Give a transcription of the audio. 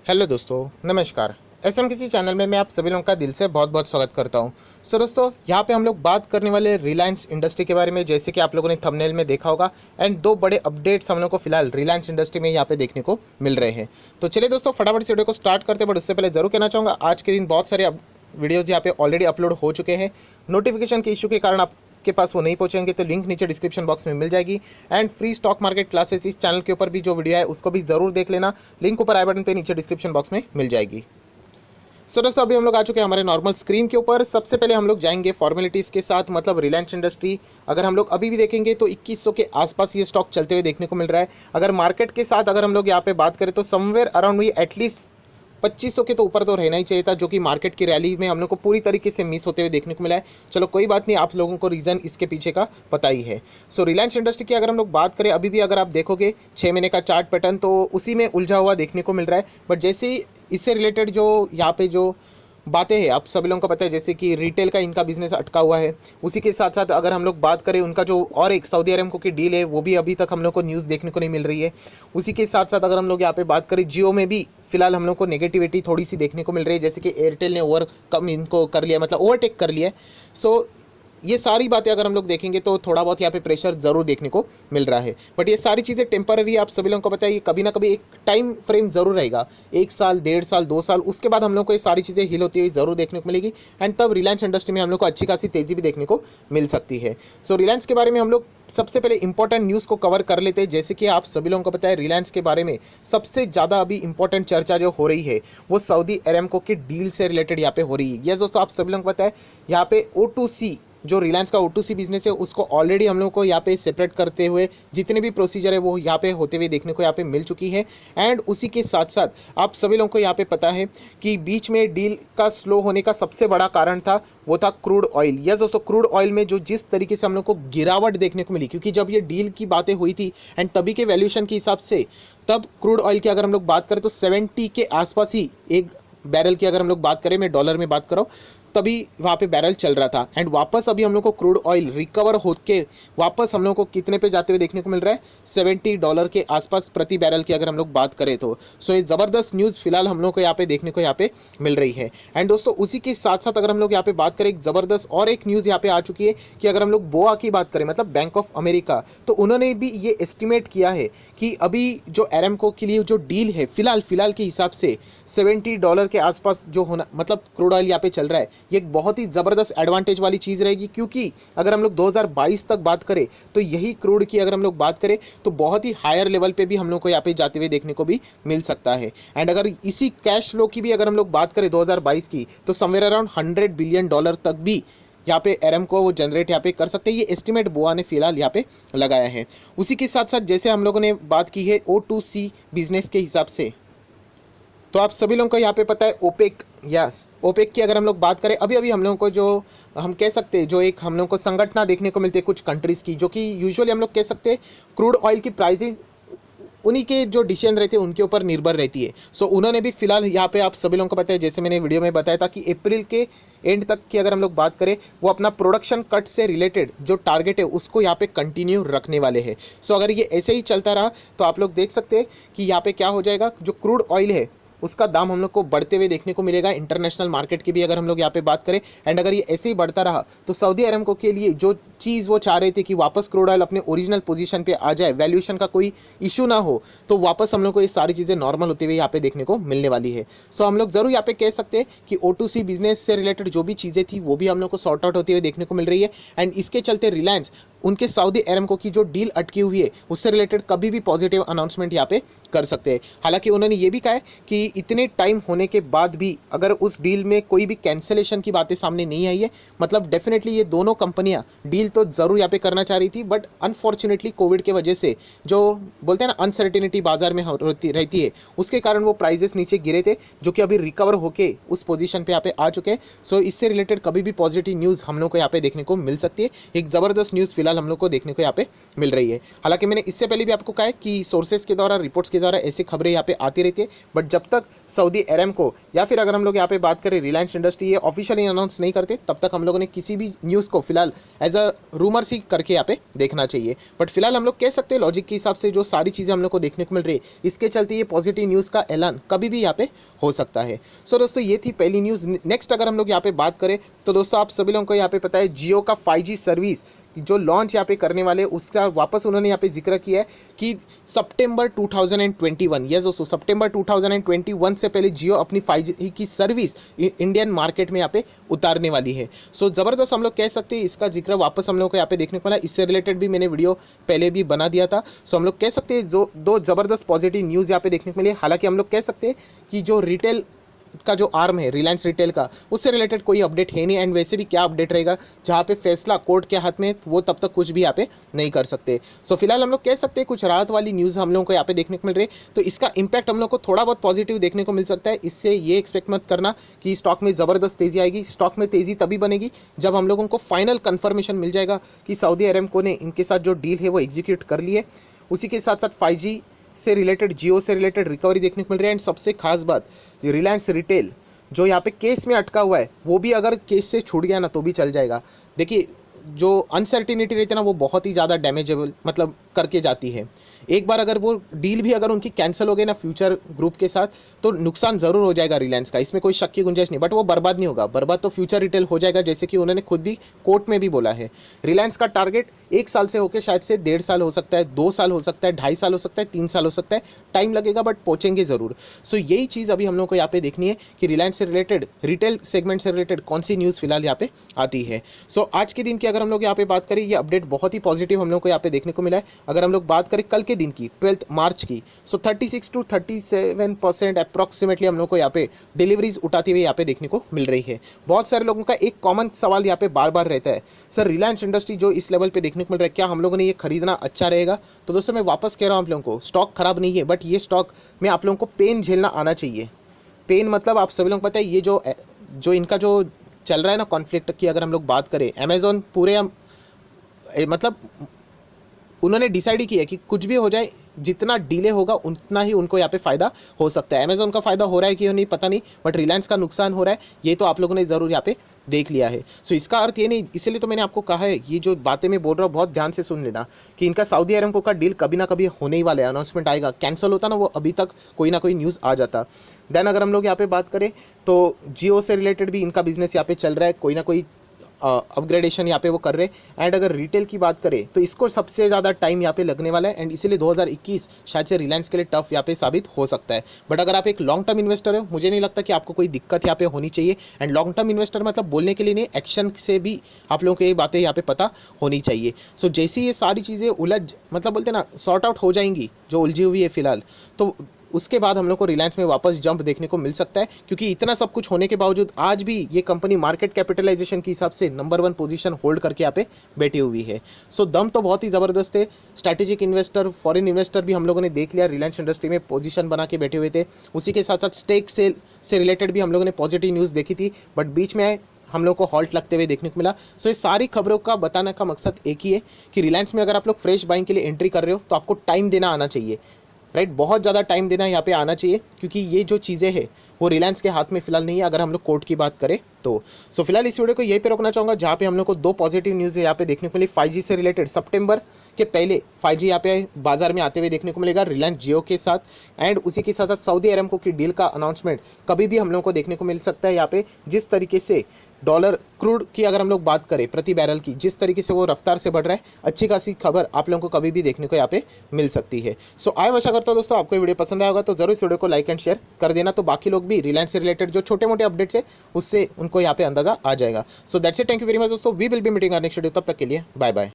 Hello दोस्तों, नमस्कार। SM किसी चैनल में मैं आप सभी लोगों का दिल से बहुत बहुत स्वागत करता हूं। सो दोस्तों, यहाँ पे हम लोग बात करने वाले रिलायंस इंडस्ट्री के बारे में, जैसे कि आप लोगों ने थंबनेल में देखा होगा। एंड दो बड़े अपडेट्स हम लोग को फिलहाल रिलायंस इंडस्ट्री में यहाँ पे देखने को मिल रहे हैं। तो चलिए दोस्तों, फटाफट से वीडियो को स्टार्ट करते हैं। बट उससे पहले जरूर कहना चाहूँगा, आज के दिन बहुत सारे वीडियोज़ यहाँ पे ऑलरेडी अपलोड हो चुके हैं। नोटिफिकेशन के इशू के कारण आपके पास वो नहीं पहुंचेंगे, तो लिंक नीचे डिस्क्रिप्शन बॉक्स में मिल जाएगी। And free stock market classes इस चैनल के ऊपर भी जो वीडियो है उसको भी जरूर देख लेना। लिंक ऊपर आई बटन पे नीचे डिस्क्रिप्शन बॉक्स में मिल जाएगी। सो दोस्तों, अभी हम लोग आ चुके हैं हमारे नॉर्मल स्क्रीन के ऊपर। सबसे पहले हम लोग जाएंगे फॉर्मेलिटीज़ के साथ, मतलब रिलायंस इंडस्ट्री अगर हम लोग अभी भी देखेंगे तो 2100 के आसपास ये स्टॉक चलते हुए देखने को मिल रहा है। अगर मार्केट के साथ अगर हम लोग यहाँ पे बात करें तो समवेयर अराउंड ये एटलीस्ट 2500 के तो ऊपर तो रहना ही चाहिए था, जो कि मार्केट की रैली में हम लोग को पूरी तरीके से मिस होते हुए देखने को मिला है। चलो कोई बात नहीं, आप लोगों को रीज़न इसके पीछे का पता ही है। सो रिलायंस इंडस्ट्री की अगर हम लोग बात करें, अभी भी अगर आप देखोगे 6 महीने का चार्ट पैटर्न तो उसी में उलझा हुआ देखने को मिल रहा है। बट जैसे ही इससे रिलेटेड जो यहाँ पे जो बातें हैं, आप सभी लोगों को पता है, जैसे कि रिटेल का इनका बिजनेस अटका हुआ है। उसी के साथ साथ अगर हम लोग बात करें उनका जो और एक सऊदी अरेबिया की डील है, वो भी अभी तक हम लोग को न्यूज़ देखने को नहीं मिल रही है। उसी के साथ साथ अगर हम लोग यहाँ पे बात करें, जियो में भी फिलहाल हम लोग को नेगेटिविटी थोड़ी सी देखने को मिल रही है, जैसे कि एयरटेल ने ओवरकम इनको कर लिया, मतलब ओवरटेक कर लिया है। सो ये सारी बातें अगर हम लोग देखेंगे तो थोड़ा बहुत यहाँ पे प्रेशर ज़रूर देखने को मिल रहा है। बट ये सारी चीज़ें टेम्पररी, आप सभी लोगों को पता है, ये कभी ना कभी एक टाइम फ्रेम ज़रूर रहेगा, 1 साल, 1.5 साल, 2 साल, उसके बाद हम लोग को ये सारी चीज़ें हिल होती हुई ज़रूर देखने को मिलेगी। एंड तब रिलायंस इंडस्ट्री में हम लोग को अच्छी खासी तेज़ी भी देखने को मिल सकती है। सो रिलायंस के बारे में हम लोग सबसे पहले इंपॉर्टेंट न्यूज़ को कवर कर लेते हैं। जैसे कि आप सभी लोगों को पता है, रिलायंस के बारे में सबसे ज़्यादा अभी इंपॉर्टेंट चर्चा जो हो रही है वो सऊदी अरेबिया की डील से रिलेटेड यहाँ पे हो रही है। यस दोस्तों, आप सभी लोगों को पता है, यहाँ पे O2C जो रिलायंस का O2C बिजनेस है उसको ऑलरेडी हम लोग को यहाँ पे सेपरेट करते हुए जितने भी प्रोसीजर है वो यहाँ पे होते हुए देखने को यहाँ पे मिल चुकी है। एंड उसी के साथ साथ आप सभी लोगों को यहाँ पे पता है कि बीच में डील का स्लो होने का सबसे बड़ा कारण था वो था क्रूड ऑयल। यस दोस्तों, क्रूड ऑयल में जो जिस तरीके से हम लोग को गिरावट देखने को मिली, क्योंकि जब ये डील की बातें हुई थी एंड तभी के वैल्यूएशन के हिसाब से, तब क्रूड ऑयल की अगर हम लोग बात करें तो 70 के आसपास ही एक बैरल की अगर हम लोग बात करें, मैं डॉलर में बात कर रहा हूँ, तभी वहाँ पे बैरल चल रहा था। एंड वापस अभी हम लोग को क्रूड ऑयल रिकवर होके वापस हम लोग को कितने पे जाते हुए देखने को मिल रहा है, $70 के आसपास प्रति बैरल की अगर हम लोग बात करें तो। सो ये ज़बरदस्त न्यूज़ फिलहाल हम लोग को यहाँ पे देखने को यहाँ पे मिल रही है। एंड दोस्तों, उसी के साथ साथ अगर हम लोग यहाँ पे बात करें, एक ज़बरदस्त और एक न्यूज़ यहाँ पे आ चुकी है कि अगर हम लोग बोआ की बात करें, मतलब बैंक ऑफ अमेरिका, तो उन्होंने भी ये एस्टिमेट किया है कि अभी जो अरेमको के लिए जो डील है फिलहाल के हिसाब से $70 के आसपास जो होना, मतलब क्रूड ऑयल यहाँ पे चल रहा है, ये एक बहुत ही ज़बरदस्त एडवांटेज वाली चीज़ रहेगी। क्योंकि अगर हम लोग 2022 तक बात करें तो यही क्रूड की अगर हम लोग बात करें तो बहुत ही हायर लेवल पे भी हम लोग को यहाँ पे जाते हुए देखने को भी मिल सकता है। एंड अगर इसी कैश फ्लो की भी अगर हम लोग बात करें 2022 की, तो समवेयर अराउंड $100 बिलियन तक भी यहाँ पे एरेमको वो जनरेट यहाँ पे कर सकते हैं। ये एस्टिमेट बोआ ने फिलहाल यहाँ पे लगाया है। उसी के साथ साथ जैसे हम लोगों ने बात की है O2C बिजनेस के हिसाब से, तो आप सभी लोगों को यहाँ पे पता है ओपेक, यस ओपेक की अगर हम लोग बात करें, अभी अभी हम लोगों को जो हम कह सकते हैं, जो एक हम लोगों को संगठना देखने को मिलती है कुछ कंट्रीज़ की, जो कि यूजुअली हम लोग कह सकते हैं क्रूड ऑयल की प्राइसेस उन्हीं के जो डिसीजन रहते हैं उनके ऊपर निर्भर रहती है। सो उन्होंने भी फिलहाल यहाँ पे आप सभी लोगों को पता है, जैसे मैंने वीडियो में बताया था कि अप्रैल के एंड तक की अगर हम लोग बात करें, वो अपना प्रोडक्शन कट से रिलेटेड जो टारगेट है उसको यहाँ पे कंटिन्यू रखने वाले हैं। सो अगर ये ऐसे ही चलता रहा तो आप लोग देख सकते हैं कि यहाँ पे क्या हो जाएगा, जो क्रूड ऑयल है उसका दाम हम लोग को बढ़ते हुए देखने को मिलेगा इंटरनेशनल मार्केट की भी अगर हम लोग यहाँ पे बात करें। एंड अगर ये ऐसे ही बढ़ता रहा तो सऊदी अरेबिया के लिए जो चीज़ वो चाह रहे थे कि वापस क्रूड ऑयल अपने ओरिजिनल पोजीशन पे आ जाए, वैल्यूएशन का कोई इशू ना हो, तो वापस हम लोग को ये सारी चीज़ें नॉर्मल होते हुए यहाँ पे देखने को मिलने वाली है। सो हम लोग ज़रूर यहाँ पे कह सकते हैं कि O2C बिजनेस से रिलेटेड जो भी चीज़ें थी वो भी हम लोग को सॉर्ट आउट होती हुई देखने को मिल रही है। एंड इसके चलते रिलायंस उनके सऊदी अरेबिया की जो डील अटकी हुई है उससे रिलेटेड कभी भी पॉजिटिव अनाउंसमेंट यहाँ पे कर सकते हैं। हालांकि उन्होंने ये भी कहा है कि इतने टाइम होने के बाद भी अगर उस डील में कोई भी कैंसिलेशन की बातें सामने नहीं आई है, मतलब डेफिनेटली ये दोनों कंपनियां डील तो ज़रूर यहाँ पे करना चाह रही थी, बट अनफॉर्चुनेटली कोविड के वजह से जो बोलते हैं ना अनसर्टेनिटी बाजार में रहती है, उसके कारण वो प्राइजेस नीचे गिरे थे, जो कि अभी रिकवर होके उस पोजीशन पे यहाँ पे आ चुके हैं। सो इससे रिलेटेड कभी भी पॉजिटिव न्यूज़ हम लोग को यहाँ पे देखने को मिल सकती है। एक ज़बरदस्त न्यूज़ फिलहाल फिलहाल हम लोग को देखने को यहाँ पे मिल रही है। हालांकि मैंने इससे पहले भी आपको कहा है कि सोर्सेज के द्वारा, रिपोर्ट्स के द्वारा ऐसी खबरें यहाँ पे आती रहती है, बट जब तक सऊदी अरेमको या फिर अगर हम लोग यहाँ पे बात करें रिलायंस इंडस्ट्री ये ऑफिशियली अनाउंस नहीं करते, तब तक हम लोगों ने किसी भी न्यूज़ को फिलहाल एज अ रूमर्स ही करके यहाँ पे देखना चाहिए। बट फिलहाल हम लोग कह सकते हैं लॉजिक के हिसाब से जो सारी चीज़ें हम लोग को देखने को मिल रही है, इसके चलते ये पॉजिटिव न्यूज़ का ऐलान कभी भी यहाँ पे हो सकता है। सो दोस्तों ये थी पहली न्यूज़। नेक्स्ट अगर हम लोग यहाँ पे बात करें तो दोस्तों आप सभी लोगों को यहाँ पे पता है जियो का 5G सर्विस जो लॉन्च यहाँ पे करने वाले उसका वापस उन्होंने यहाँ पे जिक्र किया है कि सितंबर 2021, यस दोस्तों सितंबर 2021 से पहले जियो अपनी 5G की सर्विस इंडियन मार्केट में यहाँ पे उतारने वाली है। सो ज़बरदस्त हम लोग कह सकते हैं, इसका जिक्र वापस हम लोग को यहाँ पे देखने को मिला। इससे रिलेटेड भी मैंने वीडियो पहले भी बना दिया था। सो हम लोग कह सकते हैं जो दो ज़बरदस्त पॉजिटिव न्यूज़ यहाँ पे देखने को मिली। हालांकि हम लोग कह सकते हैं कि जो रिटेल का जो आर्म है रिलायंस रिटेल का, उससे रिलेटेड कोई अपडेट है नहीं। एंड वैसे भी क्या अपडेट रहेगा जहाँ पे फैसला कोर्ट के हाथ में, वो तब तक कुछ भी यहाँ पे नहीं कर सकते। सो फिलहाल हम लोग कह सकते हैं कुछ राहत वाली न्यूज़ हम लोगों को यहाँ पे देखने को मिल रही है, तो इसका इंपैक्ट हम लोग को थोड़ा बहुत पॉजिटिव देखने को मिल सकता है। इससे ये एक्सपेक्ट मत करना कि स्टॉक में ज़बरदस्त तेज़ी आएगी। स्टॉक में तेज़ी तभी बनेगी जब हम लोगों को फाइनल कन्फर्मेशन मिल जाएगा कि सऊदी अरेमको ने इनके साथ जो डील है वो एग्जीक्यूट कर ली है। उसी के साथ साथ 5G से रिलेटेड, जियो से रिलेटेड रिकवरी देखने को मिल रही है। एंड सबसे खास बात, रिलायंस रिटेल जो यहाँ पे केस में अटका हुआ है, वो भी अगर केस से छूट गया ना तो भी चल जाएगा। देखिए जो अनसर्टिनिटी रहती है ना, वो बहुत ही ज़्यादा डैमेजेबल मतलब करके जाती है। एक बार अगर वो डील भी अगर उनकी कैंसिल हो गई ना फ्यूचर ग्रुप के साथ, तो नुकसान ज़रूर हो जाएगा रिलायंस का, इसमें कोई शक की गुंजाइश नहीं। बट वो बर्बाद नहीं होगा, बर्बाद तो फ्यूचर रिटेल हो जाएगा, जैसे कि उन्होंने खुद भी कोर्ट में भी बोला है। रिलायंस का टारगेट 1 साल से होकर शायद से 1.5 साल हो सकता है, 2 साल हो सकता है, 2.5 साल हो सकता है, 3 साल हो सकता है, टाइम लगेगा बट पहुँचेंगे ज़रूर। सो यही चीज़ अभी हम लोग को यहाँ पे देखनी है कि रिलायंस से रिलेटेड, रिटेल सेगमेंट से रिलेटेड कौन सी न्यूज़ फिलहाल यहाँ पे आती है। सो आज के दिन की अगर हम लोग यहाँ पे बात करें, ये अपडेट बहुत ही पॉजिटिव हम लोग को यहाँ पे देखने को मिला है। अगर हम लोग बात करें कल के दिन की 12 मार्च की, सो 36 to 37% अप्रॉक्सीमेटली हम लोग को यहाँ पे डिलीवरीज उठाती हुई यहाँ पे देखने को मिल रही है। बहुत सारे लोगों का एक कॉमन सवाल यहाँ पे बार बार रहता है, सर रिलायंस इंडस्ट्री जो इस लेवल पे देखने को मिल रहा है, क्या हम लोगों ने ये खरीदना अच्छा रहेगा? तो दोस्तों मैं वापस कह रहा हूँ आप लोगों को, स्टॉक खराब नहीं है, बट ये स्टॉक में आप लोगों को पेन झेलना आना चाहिए। पेन मतलब आप सभी लोग पता है, ये जो इनका जो चल रहा है ना कॉन्फ्लिक्ट की, अगर हम लोग बात करें अमेजोन पूरे मतलब उन्होंने डिसाइड ही किया कि कुछ भी हो जाए, जितना डिले होगा उतना ही उनको यहाँ पे फ़ायदा हो सकता है। अमेजोन का फ़ायदा हो रहा है कि नहीं पता नहीं, बट रिलायंस का नुकसान हो रहा है, ये तो आप लोगों ने ज़रूर यहाँ पे देख लिया है। सो इसका अर्थ ये नहीं, इसीलिए तो मैंने आपको कहा है, ये जो बातें मैं बोल रहा हूँ बहुत ध्यान से सुन लेना, कि इनका सऊदी अरेमको का डील कभी ना कभी होने ही वाला है। अनाउंसमेंट आएगा, कैंसिल होता ना वो अभी तक कोई ना कोई न्यूज़ आ जाता। देन अगर हम लोग यहाँ पे बात करें तो जियो से रिलेटेड भी इनका बिजनेस यहाँ पे चल रहा है, कोई ना कोई अपग्रेडेशन यहाँ पे वो कर रहे हैं। एंड अगर रिटेल की बात करें तो इसको सबसे ज़्यादा टाइम यहाँ पे लगने वाला है, एंड इसीलिए 2021 शायद से रिलायंस के लिए टफ यहाँ पे साबित हो सकता है। बट अगर आप एक लॉन्ग टर्म इन्वेस्टर हो, मुझे नहीं लगता कि आपको कोई दिक्कत यहाँ पे होनी चाहिए। एंड लॉन्ग टर्म इन्वेस्टर मतलब बोलने के लिए नहीं, एक्शन से भी आप लोगों को ये बातें यहाँ पे पता होनी चाहिए। सो जैसे ये सारी चीज़ें मतलब बोलते ना सॉर्ट आउट हो जाएंगी, जो उलझी हुई है फिलहाल, तो उसके बाद हम लोग को रिलायंस में वापस जंप देखने को मिल सकता है। क्योंकि इतना सब कुछ होने के बावजूद आज भी ये कंपनी मार्केट कैपिटलाइजेशन के हिसाब से नंबर 1 पोजीशन होल्ड करके यहाँ पे बैठी हुई है। सो दम तो बहुत ही ज़बरदस्त है। स्ट्रैटेजिक इन्वेस्टर, फॉरेन इन्वेस्टर भी हम लोगों ने देख लिया, रिलायंस इंडस्ट्री में पोजीशन बना के बैठे हुए थे। उसी के साथ साथ स्टेक सेल से रिलेटेड भी हम लोगों ने पॉजिटिव न्यूज़ देखी थी, बट बीच में हम लोग को हॉल्ट लगते हुए देखने को मिला। सो ये सारी खबरों का बताने का मकसद एक ही है कि रिलायंस में अगर आप लोग फ्रेश बाइंग के लिए एंट्री कर रहे हो तो आपको टाइम देना आना चाहिए, राइट। बहुत ज़्यादा टाइम देना यहाँ पे आना चाहिए, क्योंकि ये जो चीज़ें हैं वो रिलायंस के हाथ में फिलहाल नहीं है, अगर हम लोग कोर्ट की बात करें तो। सो फिलहाल इस वीडियो को यहीं पे रोकना चाहूँगा, जहाँ पे हम लोग को 2 पॉजिटिव न्यूज़ है यहाँ पे देखने को मिली। 5G से रिलेटेड सितंबर के पहले 5G यहाँ पे बाजार में आते हुए देखने को मिलेगा रिलायंस जियो के साथ। एंड उसी के साथ साथ सऊदी अरेमको की डील का अनाउंसमेंट कभी भी हम लोग को देखने को मिल सकता है। यहाँ पे जिस तरीके से डॉलर क्रूड की अगर हम लोग बात करें प्रति बैरल की, जिस तरीके से वो रफ्तार से बढ़ रहा है, अच्छी खासी खबर आप लोगों को कभी भी देखने को यहाँ पे मिल सकती है। सो आई आशा करता हूँ दोस्तों आपको वीडियो पसंद आएगा, तो जरूर इस वीडियो को लाइक एंड शेयर कर देना, तो बाकी लोग भी रिलायंस से रिलेटेड जो छोटे मोटे अपडेट्स है उससे उनको यहाँ पे अंदाजा आ जाएगा। So that's it, thank you very much दोस्तों, we will be meeting next video, तब तक के लिए बाय बाय।